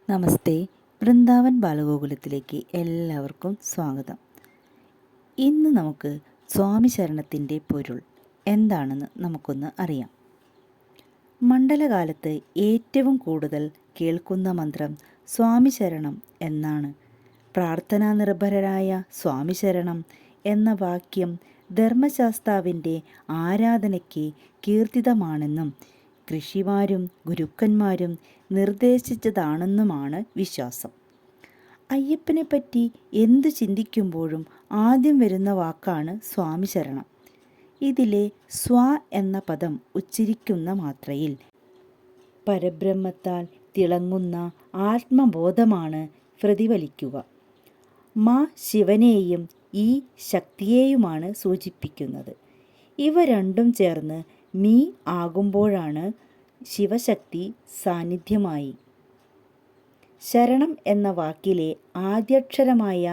നമസ്തേ. വൃന്ദാവൻ ബാലഗോകുലത്തിലേക്ക് എല്ലാവർക്കും സ്വാഗതം. ഇന്ന് നമുക്ക് സ്വാമി ശരണത്തിൻ്റെ പൊരുൾ എന്താണെന്ന് നമുക്കൊന്ന് അറിയാം. മണ്ഡലകാലത്ത് ഏറ്റവും കൂടുതൽ കേൾക്കുന്ന മന്ത്രം സ്വാമി ശരണം എന്നാണ്. പ്രാർത്ഥനാ നിർഭരരായ സ്വാമി ശരണം എന്ന വാക്യം ധർമ്മശാസ്താവിൻ്റെ ആരാധനയ്ക്ക് കീർത്തിതമാണെന്നും ഋഷിമാരും ഗുരുക്കന്മാരും നിർദ്ദേശിച്ചതാണെന്നുമാണ് വിശ്വാസം. അയ്യപ്പനെപ്പറ്റി എന്തു ചിന്തിക്കുമ്പോഴും ആദ്യം വരുന്ന വാക്കാണ് സ്വാമി ശരണം. ഇതിലെ സ്വ എന്ന പദം ഉച്ചരിക്കുന്ന മാത്രയിൽ പരബ്രഹ്മത്താൽ തിളങ്ങുന്ന ആത്മബോധമാണ് പ്രതിഫലിക്കുക. മാ ശിവനെയും ഈ ശക്തിയെയുമാണ് സൂചിപ്പിക്കുന്നത്. ഇവ രണ്ടും ചേർന്ന് മീ ആകുമ്പോഴാണ് ശിവശക്തി സാന്നിധ്യമായി. ശരണം എന്ന വാക്കിലെ ആദ്യാക്ഷരമായ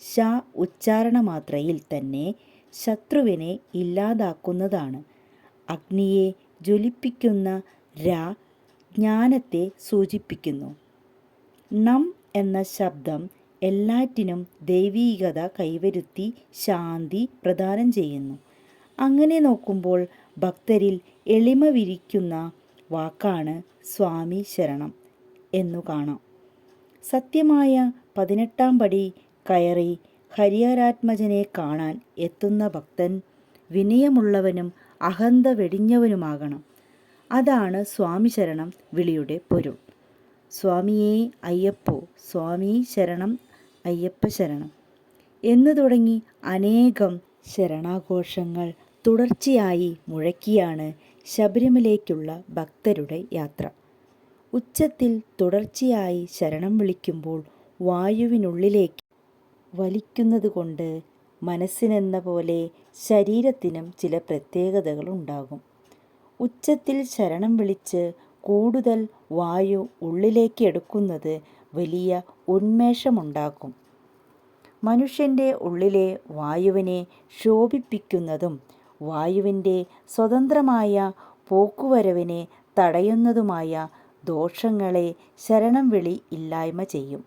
ശ ഉച്ചാരണമാത്രയിൽ തന്നെ ശത്രുവിനെ ഇല്ലാതാക്കുന്നതാണ്. അഗ്നിയെ ജ്വലിപ്പിക്കുന്ന ര ജ്ഞാനത്തെ സൂചിപ്പിക്കുന്നു. ണം എന്ന ശബ്ദം എല്ലാറ്റിനും ദൈവീകത കൈവരുത്തി ശാന്തി പ്രദാനം ചെയ്യുന്നു. അങ്ങനെ നോക്കുമ്പോൾ ഭക്തരിൽ എളിമ വിരിക്കുന്ന വാക്കാണ് സ്വാമി ശരണം എന്നു കാണാം. സത്യമായ 18-ാം പടി കയറി ഹരിഹരാത്മജനെ കാണാൻ എത്തുന്ന ഭക്തൻ വിനയമുള്ളവനും അഹന്ത വെടിഞ്ഞവനുമാകണം. അതാണ് സ്വാമി ശരണം വിളിയുടെ പൊരുൾ. സ്വാമിയേ അയ്യപ്പോ, സ്വാമി ശരണം, അയ്യപ്പ ശരണം എന്നു തുടങ്ങി അനേകം ശരണാഘോഷങ്ങൾ തുടർച്ചയായി മുഴക്കിയാണ് ശബരിമലയ്ക്കുള്ള ഭക്തരുടെ യാത്ര. ഉച്ചത്തിൽ തുടർച്ചയായി ശരണം വിളിക്കുമ്പോൾ വായുവിനുള്ളിലേക്ക് വലിക്കുന്നതുകൊണ്ട് മനസ്സിനെന്ന പോലെ ശരീരത്തിനും ചില പ്രത്യേകതകളുണ്ടാകും. ഉച്ചത്തിൽ ശരണം വിളിച്ച് കൂടുതൽ വായു ഉള്ളിലേക്ക് എടുക്കുന്നത് വലിയ ഉന്മേഷമുണ്ടാക്കും. മനുഷ്യൻ്റെ ഉള്ളിലെ വായുവിനെ ശോഭിപ്പിക്കുന്നതും വായുവിൻ്റെ സ്വതന്ത്രമായ പോക്കുവരവിനെ തടയുന്നതുമായ ദോഷങ്ങളെ ശരണം വിളി ഇല്ലായ്മ ചെയ്യും.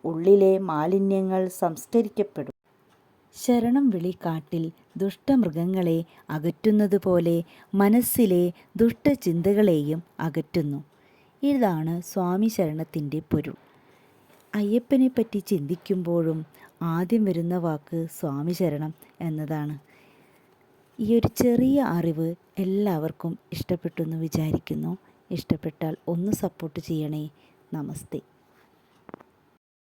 ഉള്ളിലെ മാലിന്യങ്ങൾ സംസ്കരിക്കപ്പെടും. ശരണം വിളി കാട്ടിൽ ദുഷ്ടമൃഗങ്ങളെ അകറ്റുന്നതുപോലെ മനസ്സിലെ ദുഷ്ടചിന്തകളെയും അകറ്റുന്നു. ഇതാണ് സ്വാമി ശരണത്തിൻ്റെ പൊരുൾ. അയ്യപ്പനെപ്പറ്റി ചിന്തിക്കുമ്പോഴും ആദ്യം വരുന്ന വാക്ക് സ്വാമി ശരണം എന്നതാണ്. ഈ ഒരു ചെറിയ അറിവ് എല്ലാവർക്കും ഇഷ്ടപ്പെട്ടു എന്ന് വിചാരിക്കുന്നു. ഇഷ്ടപ്പെട്ടാൽ ഒന്ന് സപ്പോർട്ട് ചെയ്യണേ. നമസ്തേ.